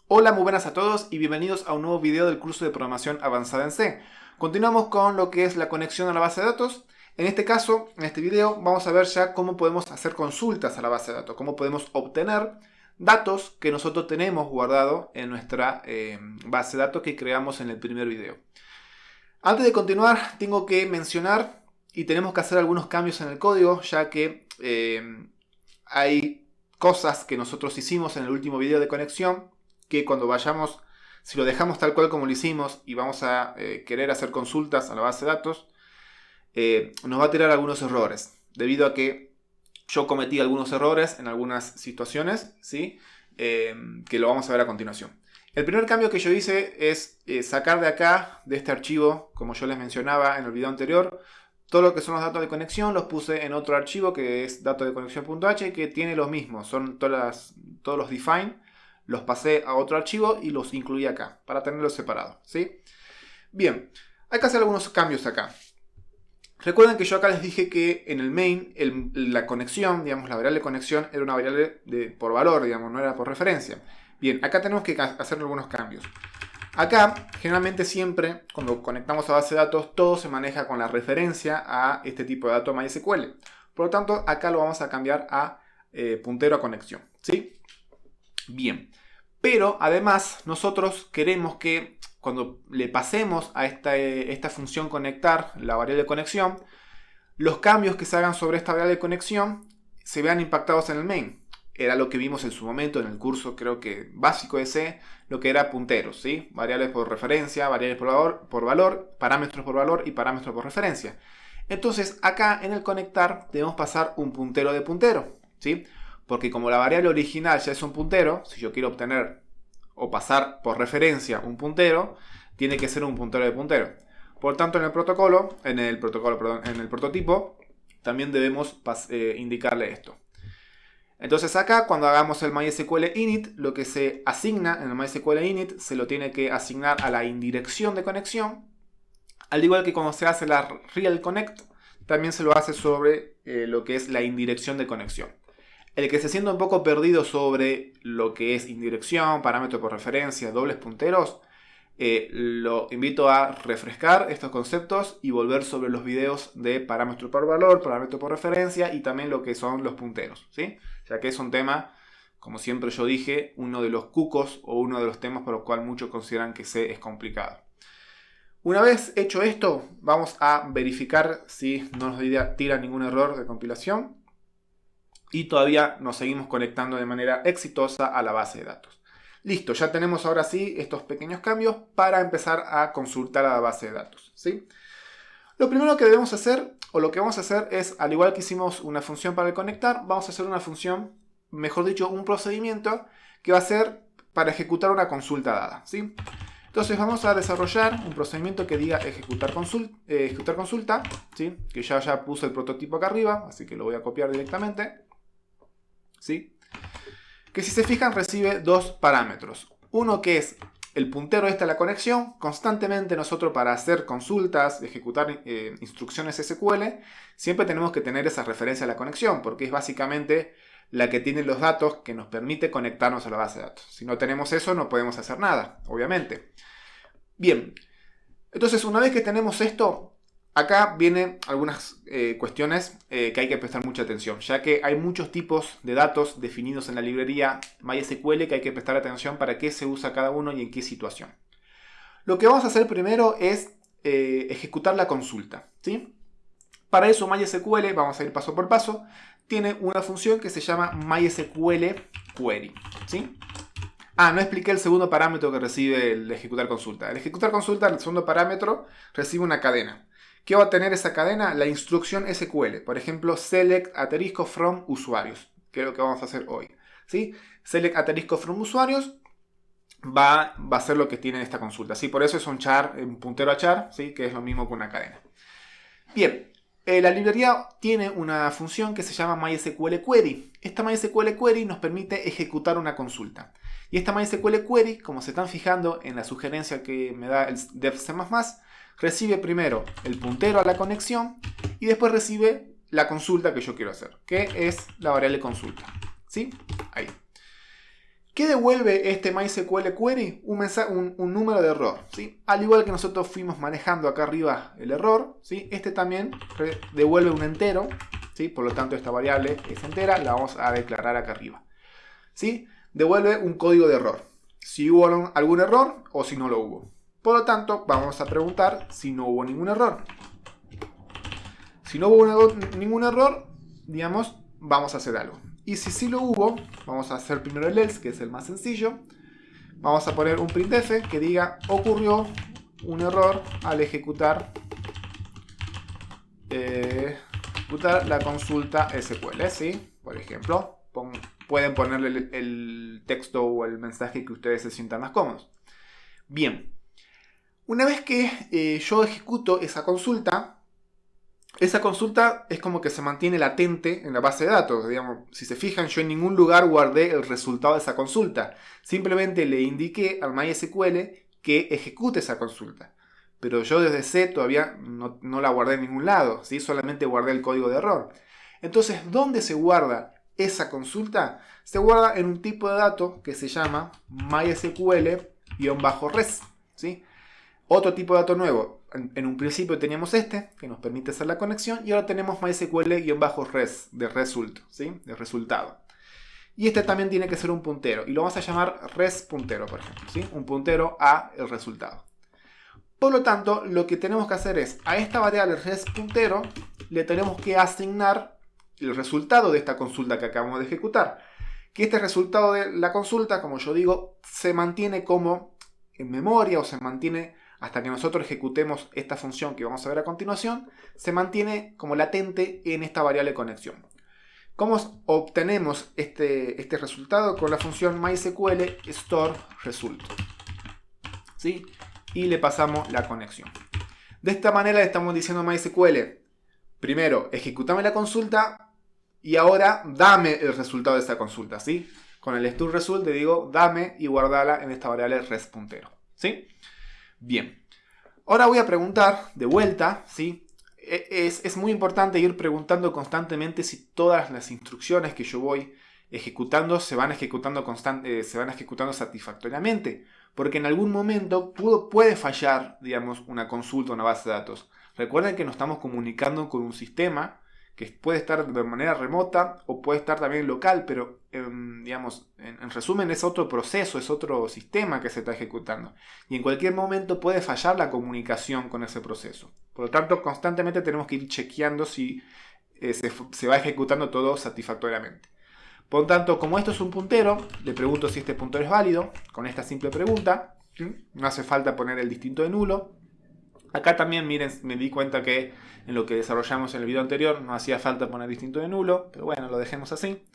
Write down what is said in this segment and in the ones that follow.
Hola, muy buenas a todos y bienvenidos a un nuevo video del curso de programación avanzada en C. Continuamos con lo que es la conexión a la base de datos. En este caso, en este video, vamos a ver ya cómo podemos hacer consultas a la base de datos, cómo podemos obtener datos que nosotros tenemos guardado en nuestra base de datos que creamos en el primer video. Antes de continuar, tengo que mencionar y tenemos que hacer algunos cambios en el código, ya que hay cosas que nosotros hicimos en el último video de conexión que cuando vayamos, si lo dejamos tal cual como lo hicimos y vamos a querer hacer consultas a la base de datos, nos va a tirar algunos errores, debido a que yo cometí algunos errores en algunas situaciones, ¿sí? Que lo vamos a ver a continuación. El primer cambio que yo hice es sacar de acá, de este archivo, como yo les mencionaba en el video anterior, todo lo que son los datos de conexión los puse en otro archivo que es datosdeconexión.h, que tiene los mismos, son todos los define, los pasé a otro archivo y los incluí acá, para tenerlos separados, ¿sí? Bien, hay que hacer algunos cambios acá. Recuerden que yo acá les dije que en el main, la conexión, digamos, la variable de conexión era una variable por valor, digamos, no era por referencia. Bien, acá tenemos que hacer algunos cambios. Acá, generalmente siempre, cuando conectamos a base de datos, todo se maneja con la referencia a este tipo de datos MySQL. Por lo tanto, acá lo vamos a cambiar a puntero a conexión, ¿sí? Bien, pero además nosotros queremos que cuando le pasemos a esta función conectar, la variable de conexión, los cambios que se hagan sobre esta variable de conexión se vean impactados en el main. Era lo que vimos en su momento en el curso, creo que básico de C, lo que era punteros, ¿sí? Variables por referencia, variables por valor, parámetros por valor y parámetros por referencia. Entonces acá en el conectar debemos pasar un puntero de puntero, ¿sí? Porque como la variable original ya es un puntero, si yo quiero obtener o pasar por referencia un puntero, tiene que ser un puntero de puntero. Por tanto, en el prototipo, también debemos indicarle esto. Entonces acá, cuando hagamos el MySQL init, lo que se asigna en el MySQL init se lo tiene que asignar a la indirección de conexión. Al igual que cuando se hace la real connect, también se lo hace sobre lo que es la indirección de conexión. El que se sienta un poco perdido sobre lo que es indirección, parámetro por referencia, dobles punteros, lo invito a refrescar estos conceptos y volver sobre los videos de parámetro por valor, parámetro por referencia y también lo que son los punteros, ¿sí? Ya que es un tema, como siempre yo dije, uno de los cucos o uno de los temas por los cuales muchos consideran que C es complicado. Una vez hecho esto, vamos a verificar si no nos tira ningún error de compilación y todavía nos seguimos conectando de manera exitosa a la base de datos. Listo, ya tenemos ahora sí estos pequeños cambios para empezar a consultar a la base de datos, ¿sí? Lo primero que debemos hacer, o lo que vamos a hacer es, al igual que hicimos una función para el conectar, vamos a hacer una función, mejor dicho, un procedimiento que va a ser para ejecutar una consulta dada, ¿sí? Entonces vamos a desarrollar un procedimiento que diga ejecutar consulta, ¿sí? Que ya puse el prototipo acá arriba, así que lo voy a copiar directamente, ¿sí? Que si se fijan recibe dos parámetros. Uno que es el puntero de la conexión. Constantemente nosotros para hacer consultas, ejecutar instrucciones SQL, siempre tenemos que tener esa referencia a la conexión, porque es básicamente la que tiene los datos que nos permite conectarnos a la base de datos. Si no tenemos eso no podemos hacer nada, obviamente. Bien, entonces una vez que tenemos esto, acá vienen algunas cuestiones que hay que prestar mucha atención, ya que hay muchos tipos de datos definidos en la librería MySQL que hay que prestar atención para qué se usa cada uno y en qué situación. Lo que vamos a hacer primero es ejecutar la consulta, ¿sí? Para eso MySQL, vamos a ir paso por paso, tiene una función que se llama MySQL Query, ¿sí? No expliqué el segundo parámetro que recibe el ejecutar consulta. El ejecutar consulta, el segundo parámetro, recibe una cadena. ¿Qué va a tener esa cadena? La instrucción SQL. Por ejemplo, select * from usuarios, que es lo que vamos a hacer hoy, ¿sí? Select * from usuarios va a ser lo que tiene esta consulta, ¿sí? Por eso es un puntero a char, ¿sí? Que es lo mismo que una cadena. Bien, la librería tiene una función que se llama MySQL Query. Esta MySQL Query nos permite ejecutar una consulta. Y esta MySQL Query, como se están fijando en la sugerencia que me da el dev C++, recibe primero el puntero a la conexión y después recibe la consulta que yo quiero hacer, que es la variable consulta, ¿sí? Ahí. ¿Qué devuelve este MySQL Query? Un número de error, ¿sí? Al igual que nosotros fuimos manejando acá arriba el error, ¿sí? Este también devuelve un entero, ¿sí? Por lo tanto esta variable es entera, la vamos a declarar acá arriba, ¿sí? Devuelve un código de error, si hubo algún error o si no lo hubo. Por lo tanto, vamos a preguntar si no hubo ningún error. Si no hubo ningún error, digamos, vamos a hacer algo. Y si sí lo hubo, vamos a hacer primero el else, que es el más sencillo. Vamos a poner un printf que diga ocurrió un error al ejecutar la consulta SQL, ¿sí? Por ejemplo, pueden ponerle el texto o el mensaje que ustedes se sientan más cómodos. Bien, una vez que yo ejecuto esa consulta es como que se mantiene latente en la base de datos. Digamos, si se fijan, yo en ningún lugar guardé el resultado de esa consulta. Simplemente le indiqué al MySQL que ejecute esa consulta. Pero yo desde C todavía no la guardé en ningún lado, ¿sí? Solamente guardé el código de error. Entonces, ¿dónde se guarda esa consulta? Se guarda en un tipo de dato que se llama MySQL-res, ¿sí? Otro tipo de dato nuevo. En un principio teníamos este, que nos permite hacer la conexión, y ahora tenemos MySQL-res, de result, ¿sí? De resultado. Y este también tiene que ser un puntero, y lo vamos a llamar res puntero, por ejemplo, ¿sí? Un puntero a el resultado. Por lo tanto, lo que tenemos que hacer es, a esta variable res puntero, le tenemos que asignar el resultado de esta consulta que acabamos de ejecutar. Que este resultado de la consulta, como yo digo, se mantiene como en memoria, o se mantiene hasta que nosotros ejecutemos esta función que vamos a ver a continuación, se mantiene como latente en esta variable conexión. ¿Cómo obtenemos este resultado? Con la función MySQL store result, ¿sí? Y le pasamos la conexión. De esta manera le estamos diciendo a MySQL, primero, ejecútame la consulta y ahora dame el resultado de esa consulta, ¿sí? Con el store result le digo, dame y guardala en esta variable res puntero, ¿sí? Bien, ahora voy a preguntar de vuelta, ¿sí? Es muy importante ir preguntando constantemente si todas las instrucciones que yo voy ejecutando se van ejecutando satisfactoriamente, porque en algún momento puede fallar, digamos, una consulta, una base de datos. Recuerden que nos estamos comunicando con un sistema que puede estar de manera remota o puede estar también local, pero digamos, en resumen es otro proceso, es otro sistema que se está ejecutando. Y en cualquier momento puede fallar la comunicación con ese proceso. Por lo tanto, constantemente tenemos que ir chequeando si se va ejecutando todo satisfactoriamente. Por lo tanto, como esto es un puntero, le pregunto si este puntero es válido, con esta simple pregunta. No hace falta poner el distinto de nulo. Acá también, miren, me di cuenta que en lo que desarrollamos en el video anterior no hacía falta poner distinto de nulo, pero bueno, lo dejemos así.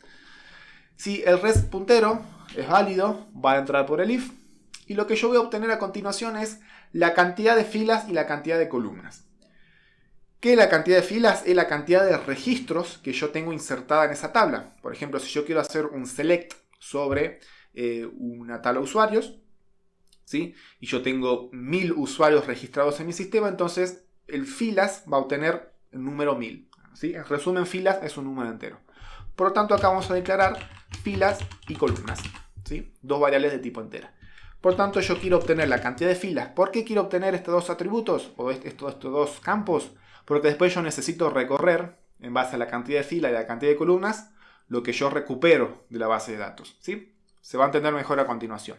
Si el res puntero es válido, va a entrar por el if, y lo que yo voy a obtener a continuación es la cantidad de filas y la cantidad de columnas. ¿Qué es la cantidad de filas? Es la cantidad de registros que yo tengo insertada en esa tabla. Por ejemplo, si yo quiero hacer un select sobre una tabla de usuarios, ¿sí? Y yo tengo 1000 usuarios registrados en mi sistema, entonces el filas va a obtener el número 1000, ¿sí? En resumen, filas es un número entero. Por lo tanto, acá vamos a declarar filas y columnas, ¿sí? Dos variables de tipo entera. Por tanto, yo quiero obtener la cantidad de filas. ¿Por qué quiero obtener estos dos atributos o estos dos campos? Porque después yo necesito recorrer, en base a la cantidad de filas y la cantidad de columnas, lo que yo recupero de la base de datos, ¿sí? Se va a entender mejor a continuación.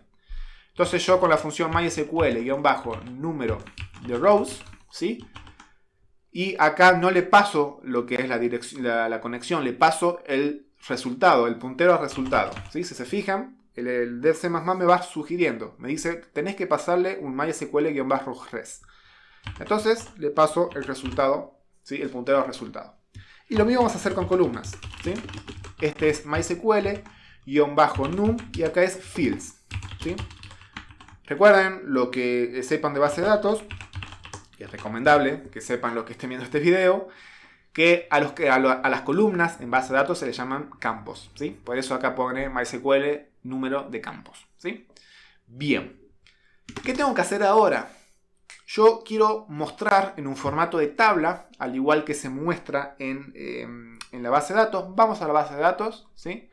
Entonces yo con la función MySQL-número de rows, ¿sí? Y acá no le paso lo que es la conexión, le paso el resultado, el puntero al resultado, ¿sí? Si se fijan, el dev C++ me va sugiriendo, me dice, tenés que pasarle un MySQL-res. Entonces le paso el resultado, ¿sí? El puntero al resultado. Y lo mismo vamos a hacer con columnas, ¿sí? Este es MySQL-num y acá es fields, ¿sí? Recuerden lo que sepan de base de datos, que es recomendable que sepan los que estén viendo este video, que a las columnas en base de datos se les llaman campos, ¿sí? Por eso acá pone MySQL número de campos, ¿sí? Bien, ¿qué tengo que hacer ahora? Yo quiero mostrar en un formato de tabla, al igual que se muestra en la base de datos. Vamos a la base de datos, ¿sí?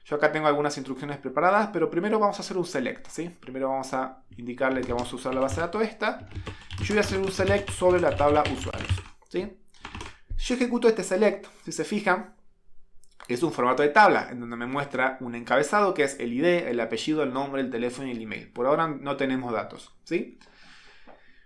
Yo acá tengo algunas instrucciones preparadas, pero primero vamos a hacer un select, ¿sí? Primero vamos a indicarle que vamos a usar la base de datos esta. Y yo voy a hacer un select sobre la tabla usuarios, ¿sí? Yo ejecuto este select, si se fijan, es un formato de tabla, en donde me muestra un encabezado que es el ID, el apellido, el nombre, el teléfono y el email. Por ahora no tenemos datos, ¿sí?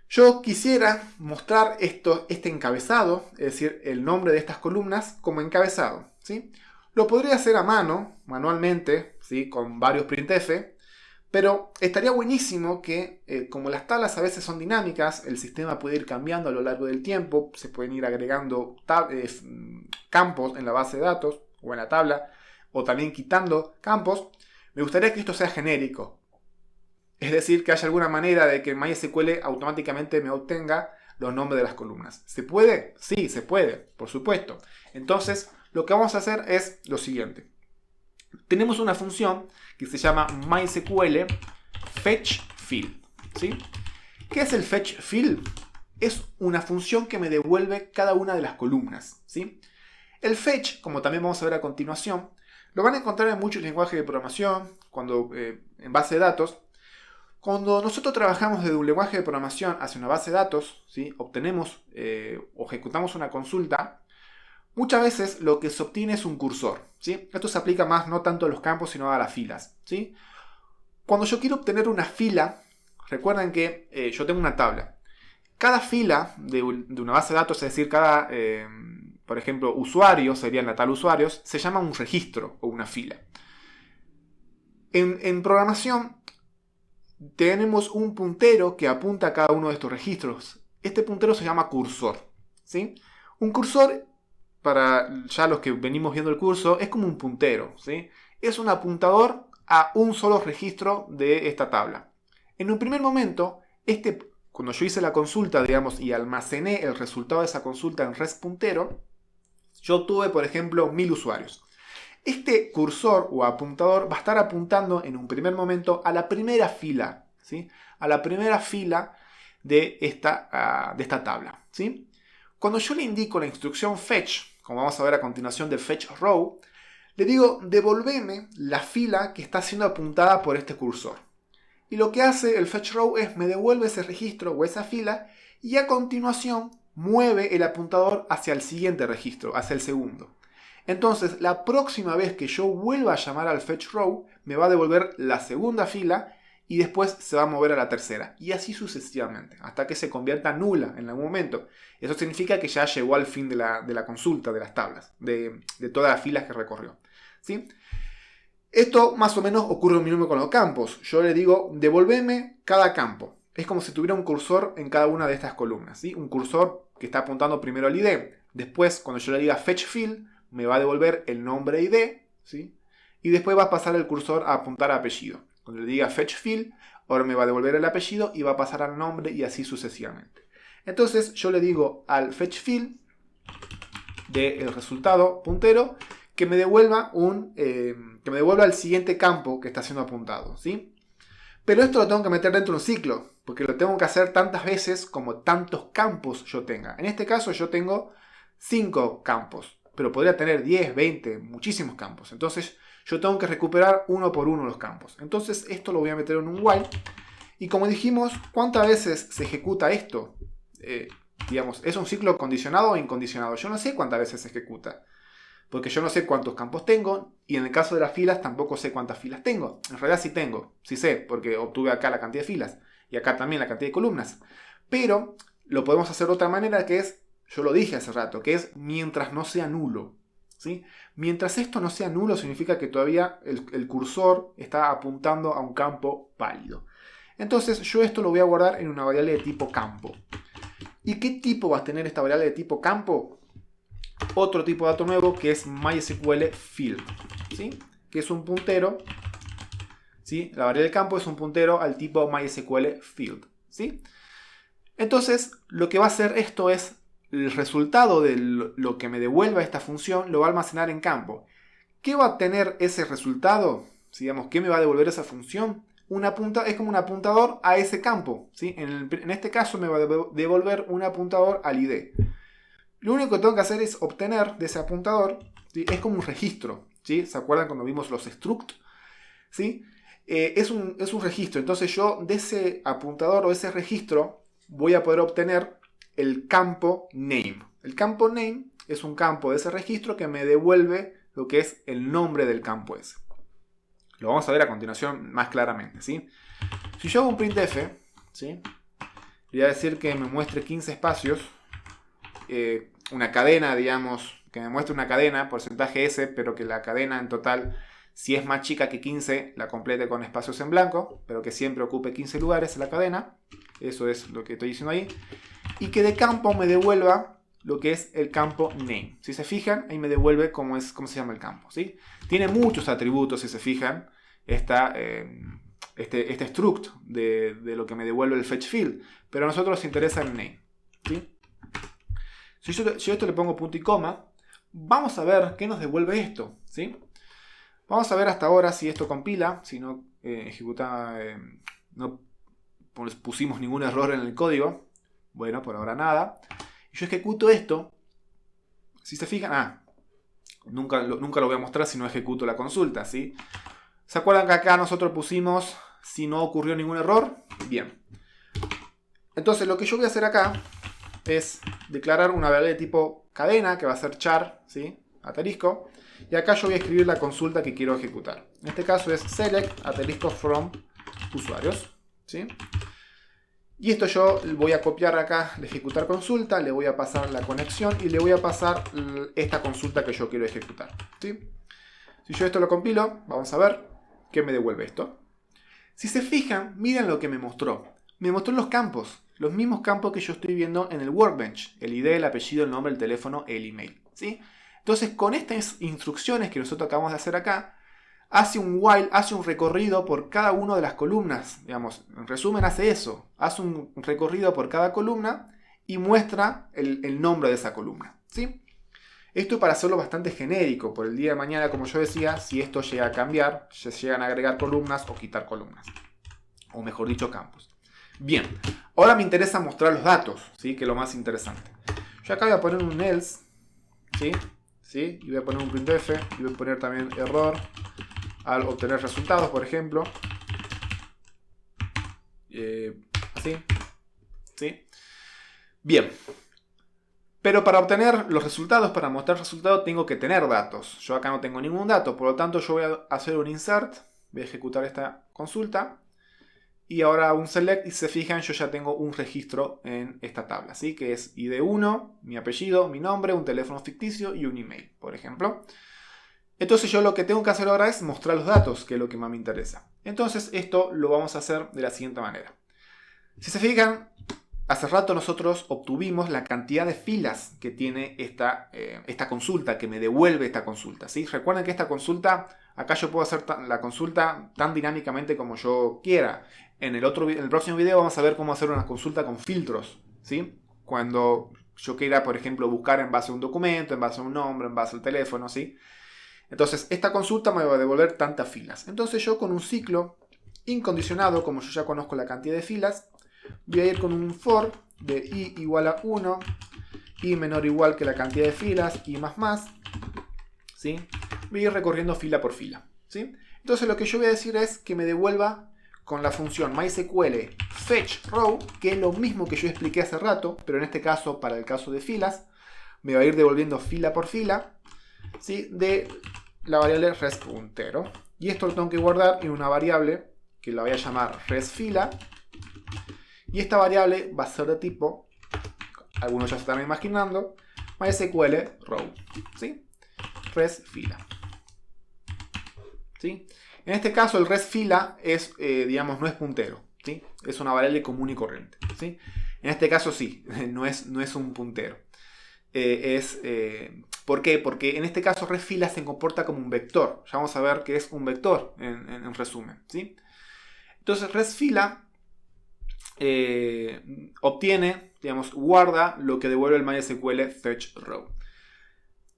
Yo quisiera mostrar este encabezado, es decir, el nombre de estas columnas, como encabezado, ¿sí? Lo podría hacer a mano, manualmente, ¿sí? Con varios printf, pero estaría buenísimo que, como las tablas a veces son dinámicas, el sistema puede ir cambiando a lo largo del tiempo, se pueden ir agregando campos en la base de datos o en la tabla, o también quitando campos. Me gustaría que esto sea genérico. Es decir, que haya alguna manera de que MySQL automáticamente me obtenga los nombres de las columnas. ¿Se puede? Sí, se puede, por supuesto. Entonces, lo que vamos a hacer es lo siguiente. Tenemos una función que se llama MySQL fetchField, ¿sí? ¿Qué es el fetchField? Es una función que me devuelve cada una de las columnas, ¿sí? El fetch, como también vamos a ver a continuación, lo van a encontrar en muchos lenguajes de programación, en base de datos. Cuando nosotros trabajamos desde un lenguaje de programación hacia una base de datos, ¿sí? Obtenemos o ejecutamos una consulta, muchas veces lo que se obtiene es un cursor, ¿sí? Esto se aplica más no tanto a los campos sino a las filas, ¿sí? Cuando yo quiero obtener una fila, recuerden que yo tengo una tabla. Cada fila de una base de datos, es decir, cada, por ejemplo, usuario, sería en la tabla usuarios, se llama un registro o una fila. En programación tenemos un puntero que apunta a cada uno de estos registros. Este puntero se llama cursor, ¿sí? Un cursor, para ya los que venimos viendo el curso, es como un puntero, ¿sí? Es un apuntador a un solo registro de esta tabla. En un primer momento, cuando yo hice la consulta, digamos, y almacené el resultado de esa consulta en res.puntero, yo obtuve, por ejemplo, 1000 usuarios. Este cursor o apuntador va a estar apuntando en un primer momento a la primera fila, ¿sí? A la primera fila de esta tabla, ¿sí? Cuando yo le indico la instrucción fetch, como vamos a ver a continuación del fetch row, le digo devolveme la fila que está siendo apuntada por este cursor. Y lo que hace el fetch row es me devuelve ese registro o esa fila y a continuación mueve el apuntador hacia el siguiente registro, hacia el segundo. Entonces, la próxima vez que yo vuelva a llamar al fetch row, me va a devolver la segunda fila y después se va a mover a la tercera. Y así sucesivamente, hasta que se convierta nula en algún momento. Eso significa que ya llegó al fin de la consulta de las tablas, de todas las filas que recorrió, ¿sí? Esto más o menos ocurre lo mismo con los campos. Yo le digo, devolveme cada campo. Es como si tuviera un cursor en cada una de estas columnas, ¿sí? Un cursor que está apuntando primero al ID. Después, cuando yo le diga fetch field, me va a devolver el nombre ID, ¿sí? Y después va a pasar el cursor a apuntar a apellido. Cuando le diga fetch field, ahora me va a devolver el apellido y va a pasar al nombre y así sucesivamente. Entonces yo le digo al fetch field del resultado puntero que me devuelva el siguiente campo que está siendo apuntado, ¿sí? Pero esto lo tengo que meter dentro de un ciclo, porque lo tengo que hacer tantas veces como tantos campos yo tenga. En este caso yo tengo 5 campos, pero podría tener 10, 20, muchísimos campos. Entonces yo tengo que recuperar uno por uno los campos. Entonces esto lo voy a meter en un while. Y como dijimos, ¿cuántas veces se ejecuta esto? Digamos, ¿es un ciclo condicionado o incondicionado? Yo no sé cuántas veces se ejecuta. Porque yo no sé cuántos campos tengo. Y en el caso de las filas tampoco sé cuántas filas tengo. En realidad sí tengo. Sí sé, porque obtuve acá la cantidad de filas. Y acá también la cantidad de columnas. Pero lo podemos hacer de otra manera que es, yo lo dije hace rato, que es mientras no sea nulo, ¿sí? Mientras esto no sea nulo significa que todavía el cursor está apuntando a un campo válido. Entonces yo esto lo voy a guardar en una variable de tipo campo. ¿Y qué tipo va a tener esta variable de tipo campo? Otro tipo de dato nuevo que es MySQL field, ¿sí? Que es un puntero, ¿sí? La variable de campo es un puntero al tipo MySQL field, ¿sí? Entonces lo que va a hacer esto es el resultado de lo que me devuelva esta función lo va a almacenar en campo. ¿Qué va a tener ese resultado? Digamos, ¿qué me va a devolver esa función? Es como un apuntador a ese campo, ¿sí? En este caso me va a devolver un apuntador al ID. Lo único que tengo que hacer es obtener de ese apuntador, ¿sí? Es como un registro. ¿sí? ¿Se acuerdan cuando vimos los struct? ¿Sí? Es un registro. Entonces yo de ese apuntador o ese registro voy a poder obtener el campo name. El campo name es un campo de ese registro que me devuelve lo que es el nombre del campo ese. Lo vamos a ver a continuación más claramente, ¿sí? Si yo hago un printf, ¿sí? Voy a decir que me muestre 15 espacios, una cadena, digamos, que me muestre una cadena, porcentaje S, pero que la cadena en total, si es más chica que 15, la complete con espacios en blanco, pero que siempre ocupe 15 lugares en la cadena. Eso es lo que estoy diciendo ahí. Y que de campo me devuelva lo que es el campo name. Si se fijan, ahí me devuelve cómo se llama el campo, ¿sí? Tiene muchos atributos, si se fijan, este struct de lo que me devuelve el fetch field, pero a nosotros nos interesa el name, ¿sí? Si yo esto le pongo punto y coma, vamos a ver qué nos devuelve esto, ¿sí? Vamos a ver hasta ahora si esto compila, si no ejecuta, no pusimos ningún error en el código. Bueno, por ahora nada. Y yo ejecuto esto. Si se fijan, nunca lo voy a mostrar si no ejecuto la consulta, ¿sí? ¿Se acuerdan que acá nosotros pusimos si no ocurrió ningún error? Bien. Entonces lo que yo voy a hacer acá es declarar una variable de tipo cadena, que va a ser char, ¿sí? Asterisco. Y acá yo voy a escribir la consulta que quiero ejecutar. En este caso es select asterisco from usuarios, ¿sí? Y esto yo voy a copiar acá de ejecutar consulta, le voy a pasar la conexión y le voy a pasar esta consulta que yo quiero ejecutar, ¿sí? Si yo esto lo compilo, vamos a ver qué me devuelve esto. Si se fijan, miren lo que me mostró. Me mostró los campos, los mismos campos que yo estoy viendo en el Workbench. El ID, el apellido, el nombre, el teléfono, el email, ¿sí? Entonces, con estas instrucciones que nosotros acabamos de hacer acá, hace un while, hace un recorrido por cada una de las columnas. Digamos, en resumen hace eso. Hace un recorrido por cada columna y muestra el nombre de esa columna, ¿sí? Esto para hacerlo bastante genérico. Por el día de mañana, como yo decía, si esto llega a cambiar, se llegan a agregar columnas o quitar columnas. O mejor dicho, campos. Bien, ahora me interesa mostrar los datos, ¿sí? Que es lo más interesante. Yo acá voy a poner un else, ¿sí? ¿Sí? Y voy a poner un printf y voy a poner también error al obtener resultados, por ejemplo. Así. ¿Sí? Bien. Pero para obtener los resultados, para mostrar resultados, tengo que tener datos. Yo acá no tengo ningún dato, por lo tanto yo voy a hacer un insert, voy a ejecutar esta consulta. Y ahora un select, y si se fijan, yo ya tengo un registro en esta tabla, ¿sí? Que es ID1, mi apellido, mi nombre, un teléfono ficticio y un email, por ejemplo. Entonces yo lo que tengo que hacer ahora es mostrar los datos, que es lo que más me interesa. Entonces esto lo vamos a hacer de la siguiente manera. Si se fijan, hace rato nosotros obtuvimos la cantidad de filas que tiene esta consulta, que me devuelve esta consulta, ¿sí? Recuerden que esta consulta, acá yo puedo hacer la consulta tan dinámicamente como yo quiera. En el próximo video vamos a ver cómo hacer una consulta con filtros, ¿sí? Cuando yo quiera, por ejemplo, buscar en base a un documento, en base a un nombre, en base al teléfono, ¿sí? Entonces, esta consulta me va a devolver tantas filas. Entonces yo con un ciclo incondicionado, como yo ya conozco la cantidad de filas, voy a ir con un for de i igual a 1, i menor o igual que la cantidad de filas, i más, ¿sí? Voy a ir recorriendo fila por fila, ¿sí? Entonces lo que yo voy a decir es que me devuelva con la función MySQL fetch row, que es lo mismo que yo expliqué hace rato, pero en este caso, para el caso de filas, me va a ir devolviendo fila por fila, ¿sí? De la variable respuntero. Y esto lo tengo que guardar en una variable que la voy a llamar resfila. Y esta variable va a ser de tipo, algunos ya se están imaginando, MySQL row, ¿sí? Resfila, ¿sí? En este caso el resfila es, digamos, no es puntero, ¿sí? Es una variable común y corriente, ¿sí? En este caso sí, no es un puntero. ¿Por qué? Porque en este caso resfila se comporta como un vector. Ya vamos a ver que es un vector en resumen, ¿sí? Entonces resfila obtiene, digamos, guarda lo que devuelve el MySQL fetch row.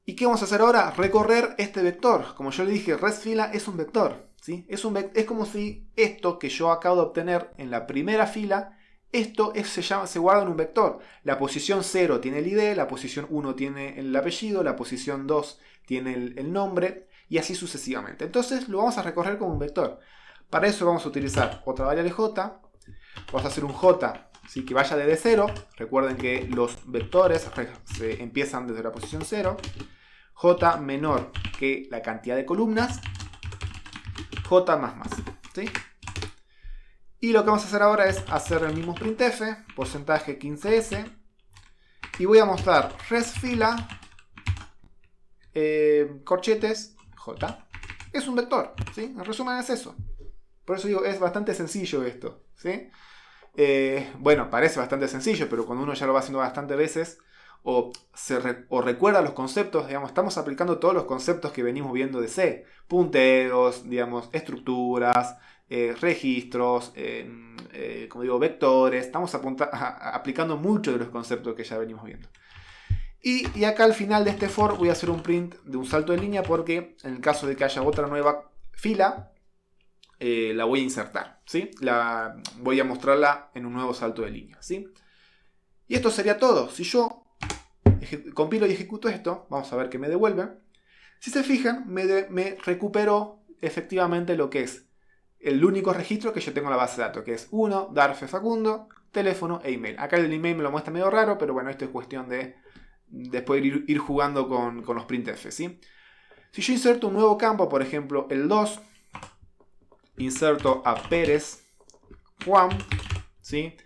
¿Y qué vamos a hacer ahora? Recorrer este vector. Como yo le dije, resfila es un vector, ¿sí? Es como si esto que yo acabo de obtener en la primera fila, esto se guarda en un vector. La posición 0 tiene el ID, la posición 1 tiene el apellido, la posición 2 tiene el nombre, y así sucesivamente. Entonces lo vamos a recorrer como un vector. Para eso vamos a utilizar otra variable j, vamos a hacer un j, ¿sí?, que vaya desde 0. Recuerden que los vectores se empiezan desde la posición 0. J menor que la cantidad de columnas, J más, ¿sí? Y lo que vamos a hacer ahora es hacer el mismo printf, porcentaje 15s, y voy a mostrar resfila, corchetes, J. Es un vector, ¿sí? En resumen es eso. Por eso digo, es bastante sencillo esto, ¿sí? Bueno, parece bastante sencillo, pero cuando uno ya lo va haciendo bastantes veces, o recuerda los conceptos, digamos, estamos aplicando todos los conceptos que venimos viendo de C. Punteros, digamos, estructuras, registros, como digo, vectores. Estamos aplicando muchos de los conceptos que ya venimos viendo. Y acá al final de este for voy a hacer un print de un salto de línea porque en el caso de que haya otra nueva fila, la voy a insertar, ¿sí? Voy a mostrarla en un nuevo salto de línea, ¿sí? Y esto sería todo. Si yo compilo y ejecuto esto, vamos a ver qué me devuelve. Si se fijan, me recuperó efectivamente lo que es el único registro que yo tengo en la base de datos, que es 1, Darfe Facundo, teléfono e email. Acá el email me lo muestra medio raro, pero bueno, esto es cuestión de después ir jugando con los printf, ¿sí? Si yo inserto un nuevo campo, por ejemplo el 2, inserto a Pérez Juan, ¿sí?,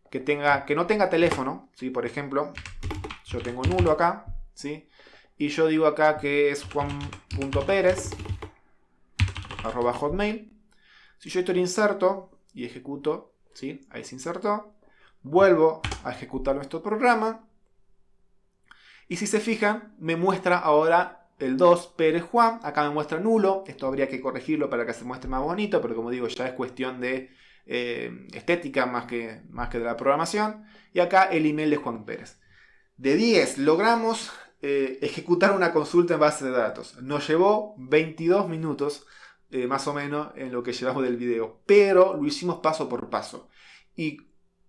que no tenga teléfono, ¿sí? Por ejemplo, yo tengo nulo acá, ¿sí? Y yo digo acá que es juan.perez @hotmail. Si yo esto lo inserto y ejecuto, ¿sí?, ahí se insertó, vuelvo a ejecutar nuestro programa, y si se fijan, me muestra ahora el 2 Pérez Juan, acá me muestra nulo. Esto habría que corregirlo para que se muestre más bonito, pero como digo, ya es cuestión de estética más que de la programación. Y acá el email de Juan Pérez. De 10 logramos ejecutar una consulta en base de datos. Nos llevó 22 minutos más o menos en lo que llevamos del video, pero lo hicimos paso por paso. Y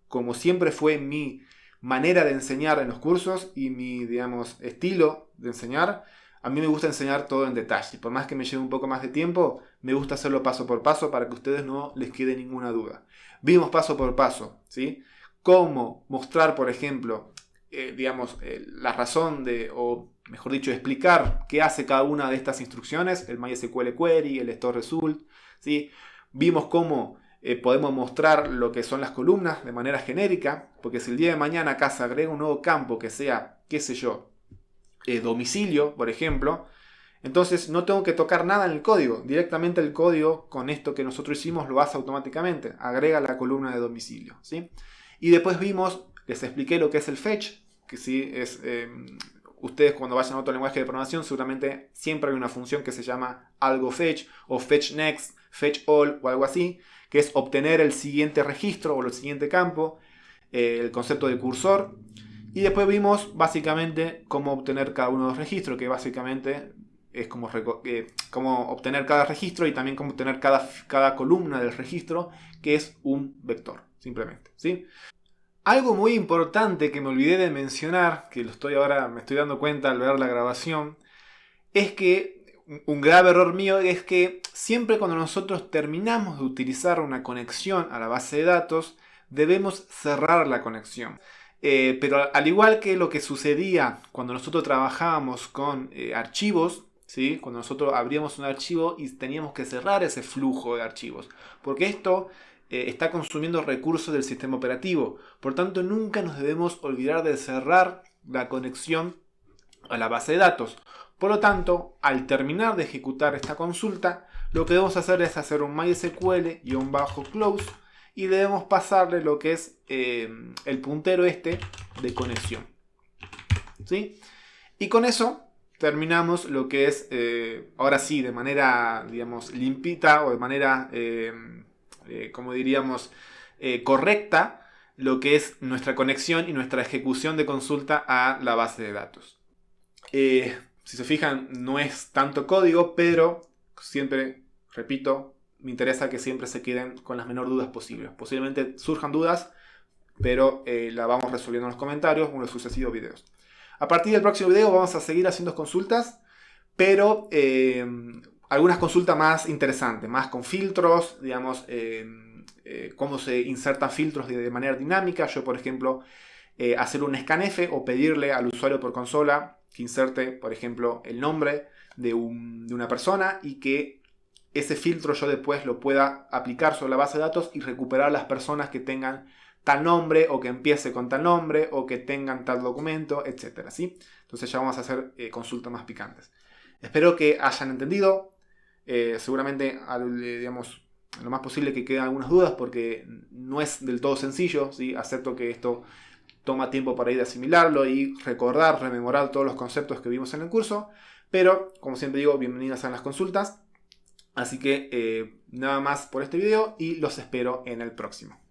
como siempre fue mi manera de enseñar en los cursos y mi, digamos, estilo de enseñar, a mí me gusta enseñar todo en detalle. Por más que me lleve un poco más de tiempo, me gusta hacerlo paso por paso para que a ustedes no les quede ninguna duda. Vimos paso por paso, ¿sí?, cómo mostrar, por ejemplo, digamos, la razón de, o mejor dicho, explicar qué hace cada una de estas instrucciones, el MySQL Query, el Store Result, ¿sí? Vimos cómo podemos mostrar lo que son las columnas de manera genérica, porque si el día de mañana acá se agrega un nuevo campo que sea, qué sé yo, domicilio, por ejemplo, entonces no tengo que tocar nada en el código. Directamente el código, con esto que nosotros hicimos, lo hace automáticamente. Agrega la columna de domicilio, ¿sí? Y después vimos, les expliqué lo que es el fetch, que sí es... ustedes cuando vayan a otro lenguaje de programación, seguramente siempre hay una función que se llama algo fetch, o fetch next, fetch all, o algo así, que es obtener el siguiente registro o el siguiente campo, el concepto de cursor. Y después vimos básicamente cómo obtener cada uno de los registros, que básicamente es cómo obtener cada registro y también cómo obtener cada columna del registro, que es un vector, simplemente, ¿sí? Algo muy importante que me olvidé de mencionar, que me estoy dando cuenta al ver la grabación, es que un grave error mío es que siempre cuando nosotros terminamos de utilizar una conexión a la base de datos, debemos cerrar la conexión. Pero al igual que lo que sucedía cuando nosotros trabajábamos con archivos, ¿sí?, cuando nosotros abríamos un archivo y teníamos que cerrar ese flujo de archivos, porque esto está consumiendo recursos del sistema operativo. Por tanto, nunca nos debemos olvidar de cerrar la conexión a la base de datos. Por lo tanto, al terminar de ejecutar esta consulta, lo que debemos hacer es hacer un MySQL-close y debemos pasarle lo que es el puntero este de conexión, ¿sí? Y con eso terminamos lo que es, ahora sí, de manera, digamos, limpita o de manera, como diríamos, correcta, lo que es nuestra conexión y nuestra ejecución de consulta a la base de datos. Si se fijan, no es tanto código, pero siempre, repito, me interesa que siempre se queden con las menores dudas posibles. Posiblemente surjan dudas, pero la vamos resolviendo en los comentarios o en los sucesivos videos. A partir del próximo video vamos a seguir haciendo consultas, pero algunas consultas más interesantes, más con filtros, digamos, cómo se insertan filtros de manera dinámica. Yo, por ejemplo, hacer un scanf o pedirle al usuario por consola que inserte, por ejemplo, el nombre de una persona y que ese filtro yo después lo pueda aplicar sobre la base de datos y recuperar las personas que tengan tal nombre o que empiece con tal nombre o que tengan tal documento, etc. ¿Sí? Entonces ya vamos a hacer consultas más picantes. Espero que hayan entendido. Seguramente, digamos, lo más posible que queden algunas dudas porque no es del todo sencillo. ¿Sí? Acepto que esto toma tiempo para ir a asimilarlo y recordar, rememorar todos los conceptos que vimos en el curso. Pero, como siempre digo, bienvenidas a las consultas. Así que nada más por este video y los espero en el próximo.